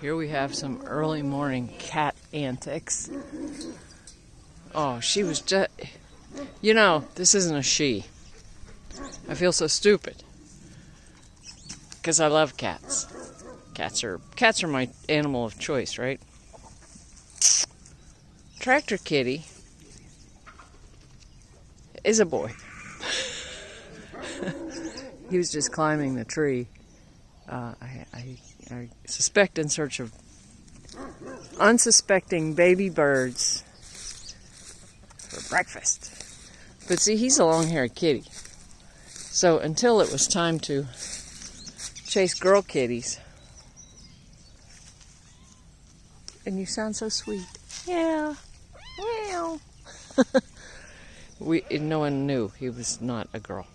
Here we have some early morning cat antics. Oh, she was just... You know, this isn't a she. I feel so stupid. Because I love cats. Cats are my animal of choice, right? Tractor Kitty is a boy. He was just climbing the tree. I suspect in search of unsuspecting baby birds for breakfast. But see, he's a long-haired kitty. So until it was time to chase girl kitties, and you sound so sweet. Yeah. Meow. No one knew he was not a girl.